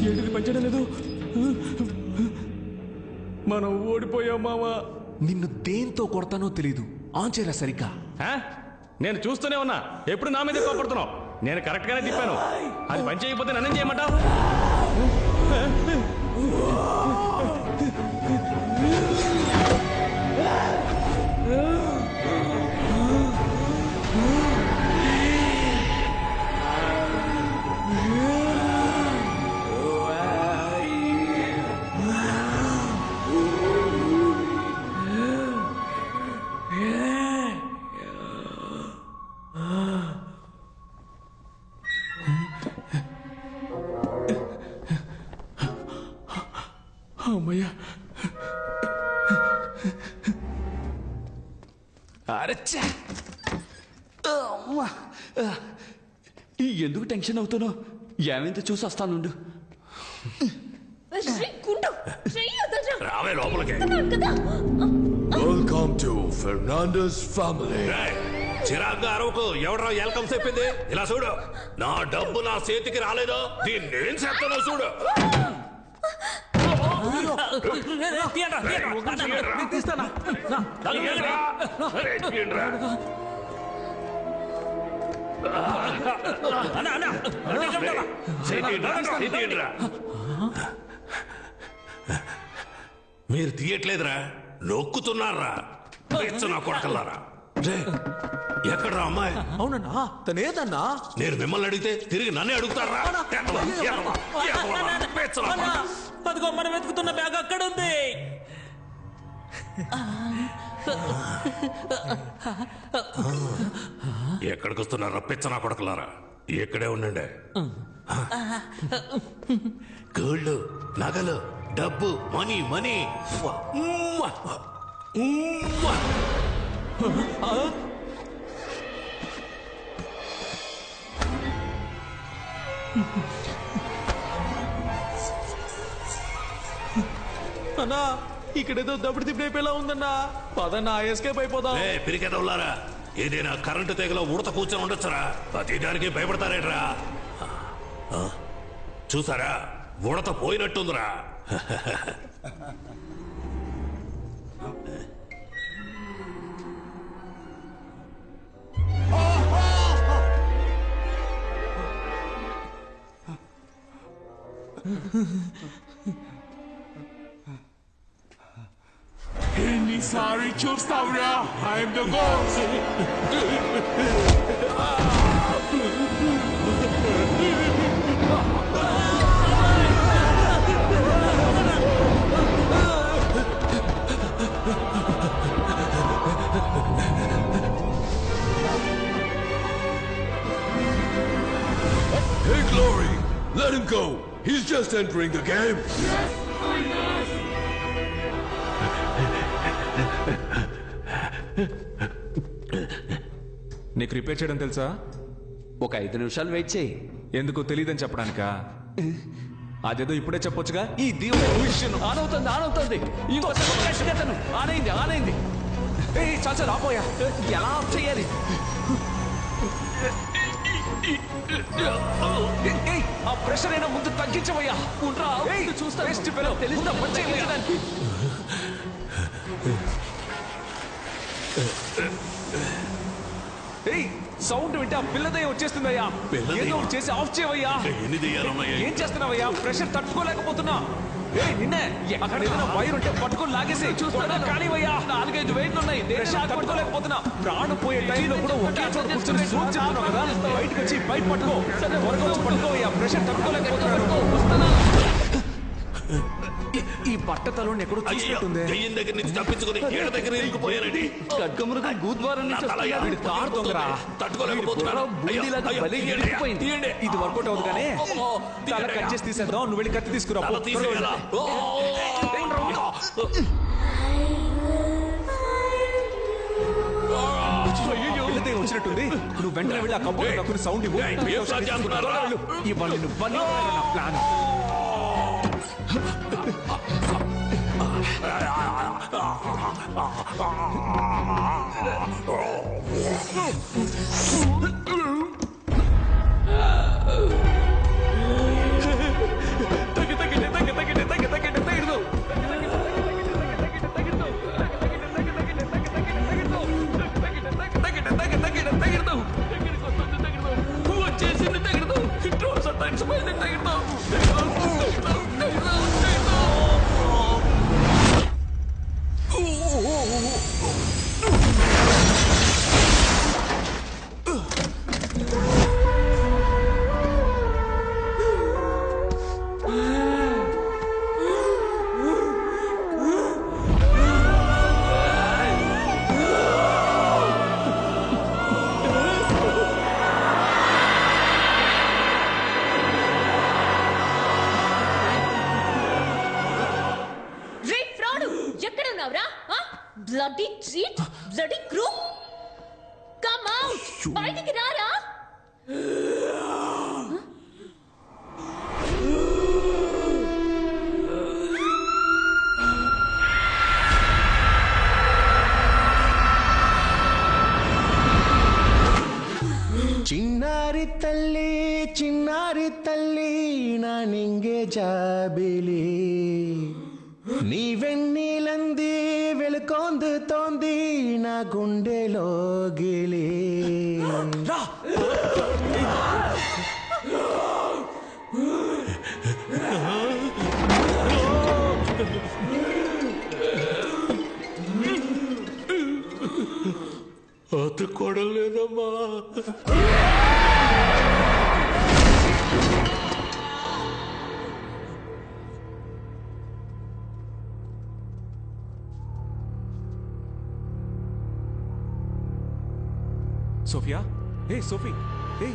ఏంటిది పనిచేయడం లేదు. మనం ఓడిపోయాం మావా. నిన్ను దేంతో కొడతానో తెలీదు. ఆన్ చేయరా సరిగ్గా. నేను చూస్తూనే ఉన్నా, ఎప్పుడు నా మీద కోపడుతున్నావు. నేను కరెక్ట్ గానే తిప్పాను. అది పని చేయకపోతే నన్ను చేయమంటావు? అమ్మయ్యా. అరచ్చా, ఎందుకు టెన్షన్ అవుతున్నావు? ఏమైందో చూసి వస్తానుండు. రావే లోపలికి. Welcome to Fernandes family. చిరాగ్గా అరవకు. ఎవడరా వెల్కమ్ చెప్పింది? ఇలా చూడు, నా డబ్బు నా చేతికి రాలేదు, దీన్ని నేను చెప్తాను చూడు. మీరు తీయట్లేదురా, నొక్కుతున్నారా? నా కొడకల్లారా. ఎక్కడ్రా అమ్మాయి? అవునన్నా, తనేదన్నా? నేను మిమ్మల్ని అడిగితే తిరిగి నన్నే అడుగుతారా? అదిగో మనం వెతుకుతున్న బ్యాగ్ అక్కడ ఉంది. ఎక్కడికి వస్తున్నారా పిచ్చనా కొడకలారా? ఎక్కడే ఉండండి. గోల్డ్, నగలు, డబ్బు, మనీ మనీ. అన్నా, ఇక్కడేదో దప్పుడు తిప్పి అయిపోయేలా ఉందన్నా. పదన్నా, ఎస్కేప్ అయిపోదాం. పిరికెదవులారా, ఏదైనా కరెంటు తెగలో ఉడత కూర్చొని ఉండొచ్చురా. ప్రతి దానికి భయపడతారేట్రా? చూసారా, ఉడత పోయినట్టుందిరా. ఎన్నిసారి చూస్తావురా? I'm the ghost. Hey Glory, let him go. He's just entering the game. నీకు రిపేర్ చేయడం తెలుసా? ఒక 5 నిమిషాలు వెయిట్ చేయి. ఎందుకు తెలియదని చెప్పడానికా? అదేదో ఇప్పుడే చెప్పొచ్చుగా. ఈ దీవుడు ఆనవుతుంది. ఇంకొకసారి ఆనైంది. చాచా రాపోయా, ఎలా ఆఫ్ చేయాలి? ఆ ప్రెషర్ అయినా ముందు తగ్గించవయ్యా. చూస్తా తెలుసు పనిచేయడానికి. సౌండ్ వింటే ఆ పిల్లదయ్య వచ్చేస్తుందయ్యా. ఏదో చేసి ఆఫ్ చేయవయ్యా. ఏం చేస్తున్నావయ్యా? ప్రెషర్ తట్టుకోలేకపోతున్నా. నిన్నే అక్కడ ఏదైనా వైర్ ఉంటే పట్టుకొని లాగేసి చూస్తున్నా. కానివయ్యా, 4-5 వైర్లు ఉన్నాయి. ప్రెషర్ తట్టుకోలేకపోతున్నా. ప్రాణం పోయే టైంలో కూడా ఒకే చోట కూర్చొని సూచించున్నావు కదా. బయటకు వచ్చి బయట పట్టుకో. త్వరగా వచ్చి పట్టుకోవయ్యా. ప్రెషర్ తట్టుకోలేకపోతున్నా. ఈ బట్టతలో ఎక్కడో చూసినట్టుంది. దగ్గర నుంచి తప్పించుకుని ఏడ దగ్గర ఇరుక్కుపోయానండి. ఖడ్గమృగం గూద్వారం నుంచి కారు దొంగరా. తట్టుకోలేకపోతున్నాను. ఇది వర్కౌట్ అవుతుంది కానీ తల కట్ చేసి తీసేద్దాం. నువ్వు వెళ్ళి కత్తి తీసుకురా. వచ్చినట్టుంది. నువ్వు వెంటనే వెళ్ళి ఆ కంప్యూటర్ నాకు సౌండ్ ఇవ్వు. ఇవ్వాలి నా ప్లాన్. ಚಿನ್ನಾರಿ ತಲ್ಲಿ ನಾನಿಂಗೆ ಜಾಬಿಲಿ నీవెన్నీలంది వెలుకొందు తోంది నా గుండెలోగిలి అతుక్కోవడం లేదమ్మా. సోఫియా, ఏ సోఫీ, ఏ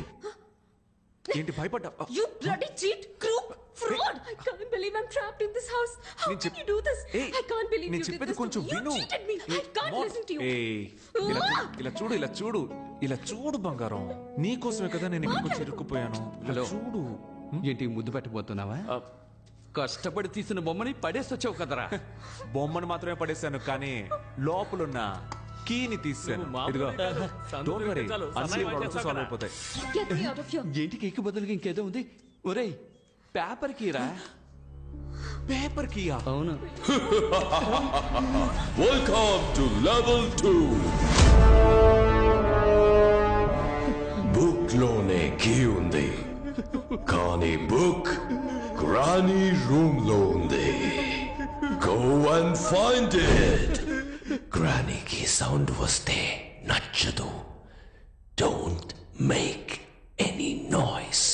ఏంటి భయపడ్డా? You bloody cheat, crook, fraud! I can't believe I'm trapped in this house. How can you do this? I can't believe you did this to me. You cheated me. I can't listen to you. ఇలా చూడు బంగారం, నీకోసమే కదా నేను ఇక్కడికి వచ్చి ఇరుక్కుపోయాను. Hello. చూడు. ఏంటి ముద్దు పెట్టబోతున్నావా? కష్టపడి తీసిన బొమ్మని పడేసొచ్చావు కదరా. బొమ్మను మాత్రమే పడేశాను, కానీ లోపలున్న కీని తీసాను. ఇదిగో, don't worry, అన్ని problems solve అయిపోతాయి. Get me out of here. ఏంటి కేక్ బదులుగా ఇంకేదో ఉంది? ఒరేయ్, పేపర్ కీరా. Paper Kia? అవును. Welcome to level 2. బుక్ లోనే కీ ఉంది, కానీ బుక్ గ్రానీ రూమ్ లో ఉంది. Go and find it. గ్రానీకి సౌండ్ వస్తే నచ్చదు. Don't make any noise.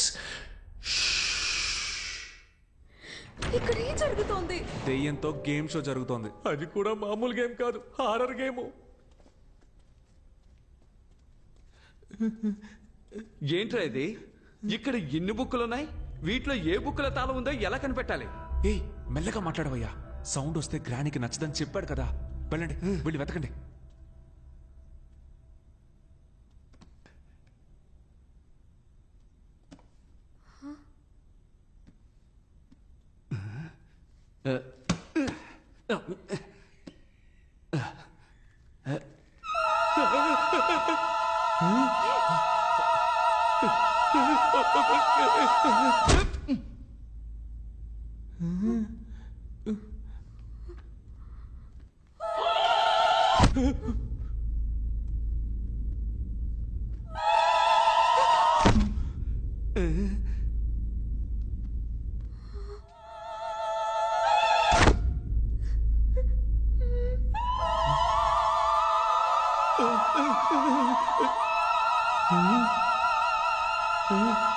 ఇక్కడ ఏం జరుగుతోంది? దెయ్యంతో గేమ్ షో జరుగుతోంది. అది కూడా మామూలు గేమ్ కాదు, హారర్ గేమ్. ఏంట్రా ఇది? ఇక్కడ ఎన్ని బుక్కులు ఉన్నాయి? వీటిలో ఏ బుక్కుల తాళం ఉందో ఎలా కనిపెట్టాలి? ఏయ్, మెల్లగా మాట్లాడవయ్యా. సౌండ్ వస్తే గ్రానీకి నచ్చదని చెప్పాడు కదా. వెళ్ళండి, వెళ్ళి వెతకండి. Mm-hmm.